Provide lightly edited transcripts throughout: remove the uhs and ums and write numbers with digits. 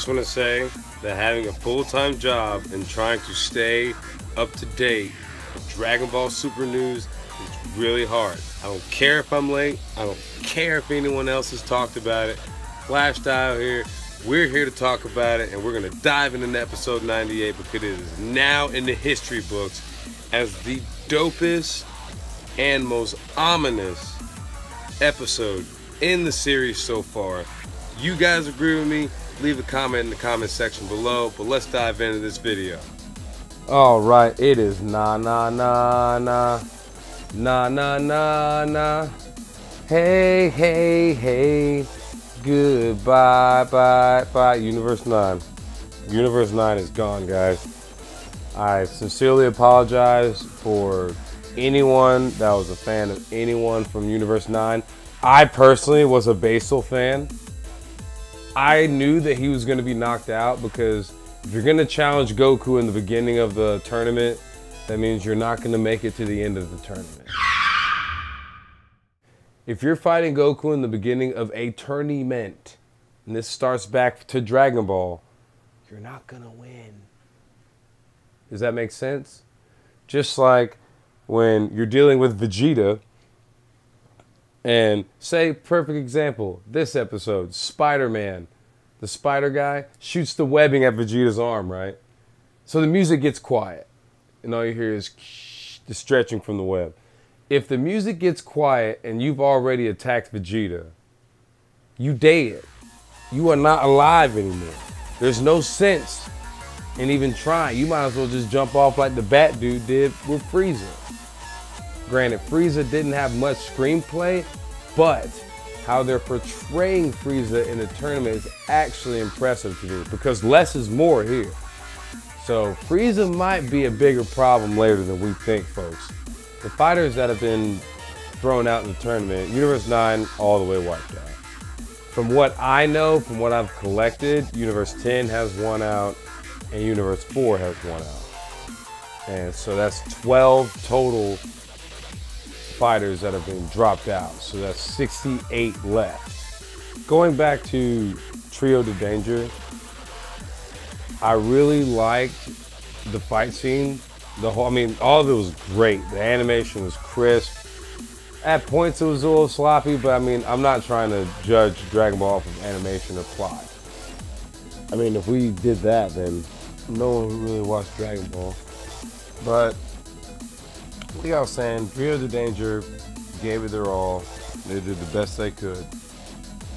just want to say that having a full-time job and trying to stay up to date with Dragon Ball Super News is really hard. I don't care if I'm late. I don't care if anyone else has talked about it. FlashDAIO here. We're here to talk about it, and we're going to dive into episode 98 because it is now in the history books as the dopest and most ominous episode in the series so far. You guys agree with me? Leave a comment in the comment section below, but let's dive into this video. All right, it is na na na na na na na na. Hey hey hey, goodbye bye bye. Universe 9. Universe 9 is gone, guys. I sincerely apologize for anyone that was a fan of anyone from Universe 9. I personally was a Basal fan. I knew that he was going to be knocked out because if you're going to challenge Goku in the beginning of the tournament, that means you're not going to make it to the end of the tournament. If you're fighting Goku in the beginning of a tournament, and this starts back to Dragon Ball, you're not going to win. Does that make sense? Just like when you're dealing with Vegeta, and say, perfect example, this episode, Spider-Man, the spider guy, shoots the webbing at Vegeta's arm, right? So the music gets quiet, and all you hear is the stretching from the web. If the music gets quiet and you've already attacked Vegeta, you dead. You are not alive anymore. There's no sense in even trying. You might as well just jump off like the Bat Dude did with Frieza. Granted, Frieza didn't have much screenplay, but how they're portraying Frieza in the tournament is actually impressive to me because less is more here. So Frieza might be a bigger problem later than we think, folks. The fighters that have been thrown out in the tournament, Universe 9 all the way wiped out. From what I know, from what I've collected, Universe 10 has one out and Universe 4 has one out. And so that's 12 total fighters that have been dropped out, so that's 68 left. Going back to Trio de Danger, I really liked the fight scene. I mean, all of it was great. The animation was crisp. At points it was a little sloppy, but I mean, I'm not trying to judge Dragon Ball off of animation or plot. I mean, if we did that, then no one would really watch Dragon Ball. But like I was saying, Trio de Danger gave it their all. They did the best they could.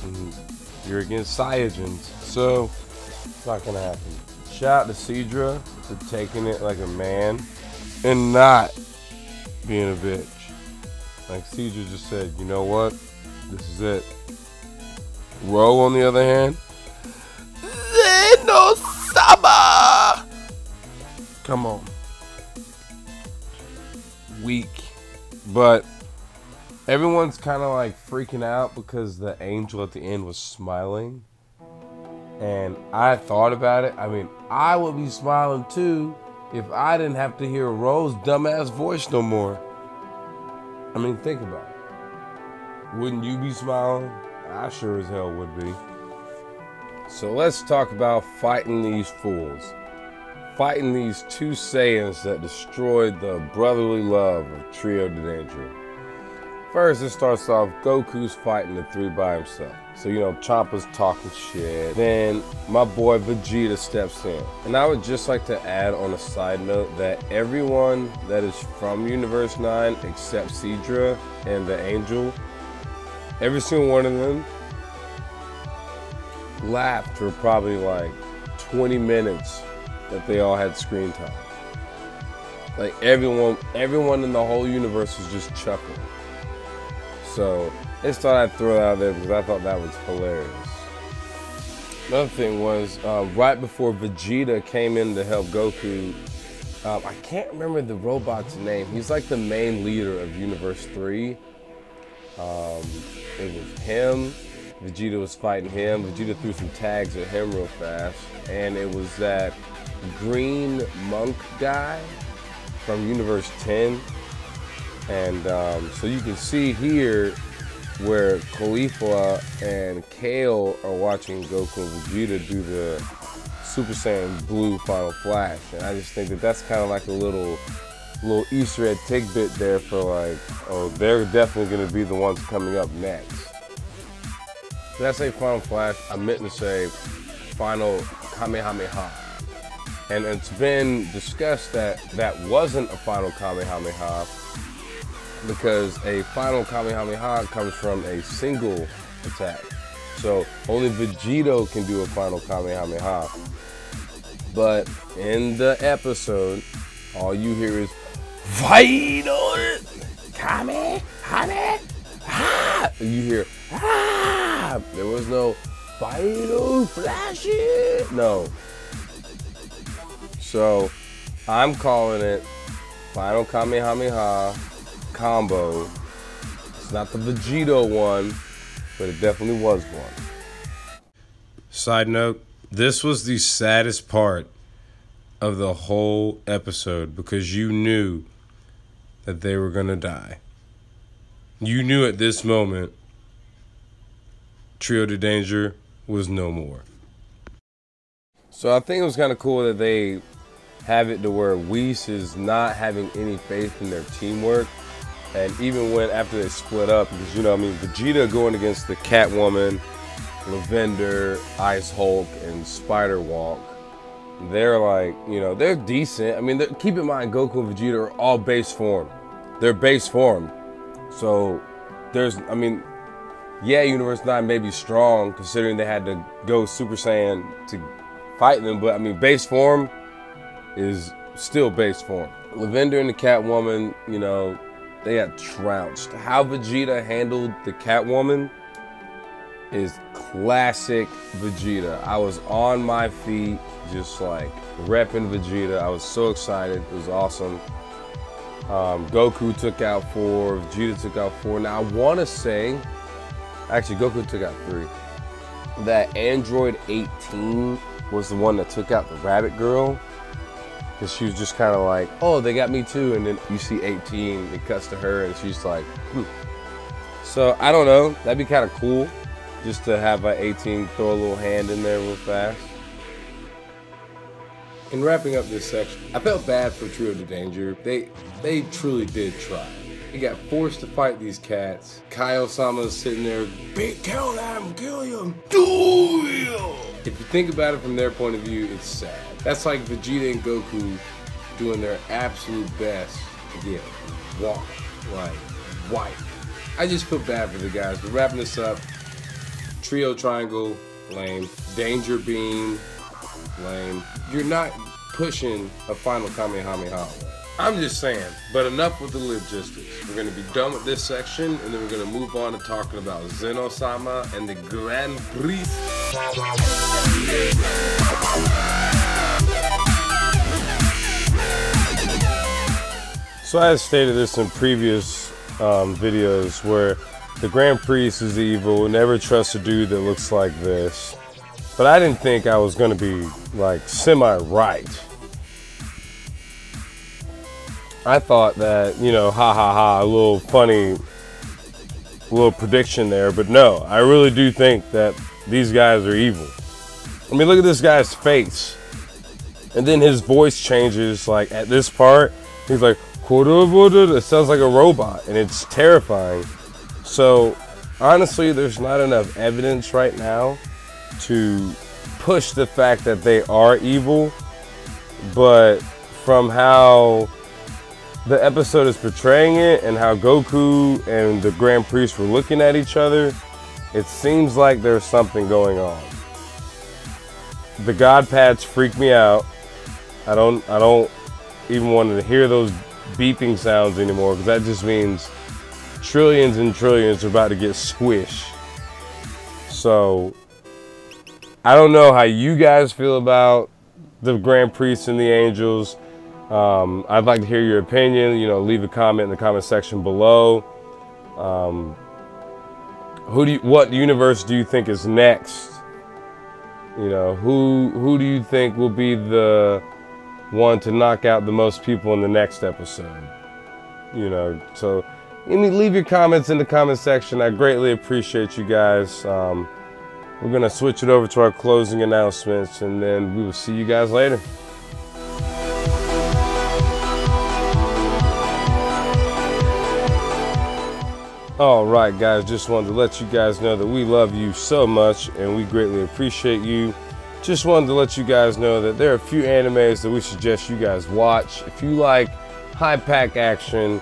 And you're against Saiyajins, so it's not gonna happen. Shout out to Cedra for taking it like a man and not being a bitch. Like Cedra just said, you know what? This is it. Ro, on the other hand, no Saba. Come on. Weak, but everyone's kind of like freaking out because the angel at the end was smiling, and I thought about it. I mean, I would be smiling too if I didn't have to hear Ro's dumbass voice no more. I mean, think about it. Wouldn't you be smiling? I sure as hell would be. So let's talk about fighting these fools. Fighting these two Saiyans that destroyed the brotherly love of Trio de Danger. First, it starts off Goku's fighting the three by himself. So, you know, Champa's talking shit. Then my boy Vegeta steps in. And I would just like to add on a side note that everyone that is from Universe 9 except Cedra and the Angel, every single one of them laughed for probably like 20 minutes that they all had screen time. Like everyone in the whole universe was just chuckling. So I just thought I'd throw it out there because I thought that was hilarious. Another thing was right before Vegeta came in to help Goku, I can't remember the robot's name. He's like the main leader of Universe 3. It was him. Vegeta was fighting him. Vegeta threw some tags at him real fast. And it was that green monk guy from Universe 10. And so you can see here where Khalifa and Kale are watching Goku and Vegeta do the Super Saiyan Blue Final Flash, and I just think that that's kind of like a little Easter egg tidbit there for like, oh, they're definitely going to be the ones coming up next. Did I say Final Flash? I meant to say Final Kamehameha. And it's been discussed that that wasn't a Final Kamehameha because a Final Kamehameha comes from a single attack. So only Vegito can do a Final Kamehameha. But in the episode, all you hear is Final Kamehameha. You hear, ah! There was no Final Flashy. No. So I'm calling it Final Kamehameha combo. It's not the Vegito one, but it definitely was one. Side note, this was the saddest part of the whole episode because you knew that they were gonna die. You knew at this moment Trio de Danger was no more. So I think it was kind of cool that they have it to where Whis is not having any faith in their teamwork. And even when after they split up, because you know, I mean, Vegeta going against the Catwoman, Lavender, Ice Hulk, and Spider Walk, they're like, you know, they're decent. I mean, keep in mind, Goku and Vegeta are all base form. They're base form. So there's, I mean, yeah, Universe 9 may be strong considering they had to go Super Saiyan to fight them, but I mean, base form is still base form. Lavender and the Catwoman, you know, they got trounced. How Vegeta handled the Catwoman is classic Vegeta. I was on my feet, just like repping Vegeta. I was so excited. It was awesome. Goku took out 4, Vegeta took out 4. Now I want to say, actually Goku took out 3. That Android 18 was the one that took out the Rabbit Girl. Because she was just kind of like, oh, they got me too. And then you see 18, it cuts to her and she's like, So I don't know, that'd be kind of cool. Just to have an 18 throw a little hand in there real fast. In wrapping up this section, I felt bad for Trio de Danger. They truly did try. They got forced to fight these cats. Kaio-sama's sitting there, kill them, kill them, do you? If you think about it from their point of view, it's sad. That's like Vegeta and Goku doing their absolute best to get washed, like white. I just feel bad for the guys. But wrapping this up, Trio Triangle, lame. Danger Beam, lame. You're not pushing a Final Kamehameha. I'm just saying, but enough with the logistics. We're going to be done with this section, and then we're going to move on to talking about Zeno-sama and the Grand Prix. So I stated this in previous videos where the Grand Priest is evil, never trust a dude that looks like this. But I didn't think I was going to be like semi-right. I thought that, you know, a little funny little prediction there, but no, I really do think that these guys are evil. I mean, look at this guy's face. And then his voice changes, like at this part, he's like, it sounds like a robot, and it's terrifying. So, honestly, there's not enough evidence right now to push the fact that they are evil, but from how the episode is portraying it and how Goku and the Grand Priest were looking at each other, it seems like there's something going on. The God Pads freak me out. I don't even want to hear those beeping sounds anymore, because that just means trillions and trillions are about to get squished. So I don't know how you guys feel about the Grand Priest and the Angels. I'd like to hear your opinion. You know, leave a comment in the comment section below. What universe do you think is next? You know, who do you think will be the one to knock out the most people in the next episode? You know, so leave your comments in the comment section. I greatly appreciate you guys. we're gonna switch it over to our closing announcements, and then we will see you guys later. Alright guys, just wanted to let you guys know that we love you so much and we greatly appreciate you. Just wanted to let you guys know that there are a few animes that we suggest you guys watch. If you like high pack action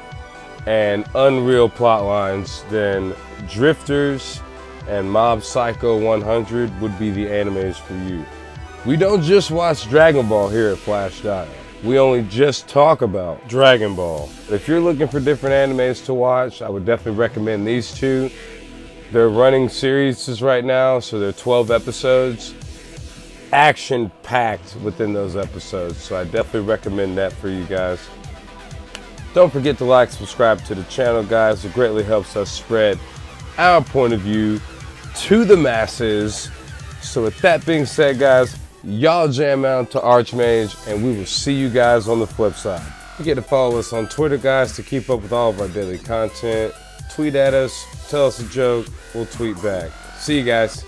and unreal plot lines, then Drifters and Mob Psycho 100 would be the animes for you. We don't just watch Dragon Ball here at FlashDAIO. We only just talk about Dragon Ball. If you're looking for different animes to watch, I would definitely recommend these two. They're running series right now, so they're 12 episodes. Action-packed within those episodes, so I definitely recommend that for you guys. Don't forget to like, subscribe to the channel, guys. It greatly helps us spread our point of view to the masses. So with that being said, guys, y'all jam out to Archmage, and we will see you guys on the flip side. Don't forget to follow us on Twitter, guys, to keep up with all of our daily content. Tweet at us, tell us a joke, we'll tweet back. See you guys.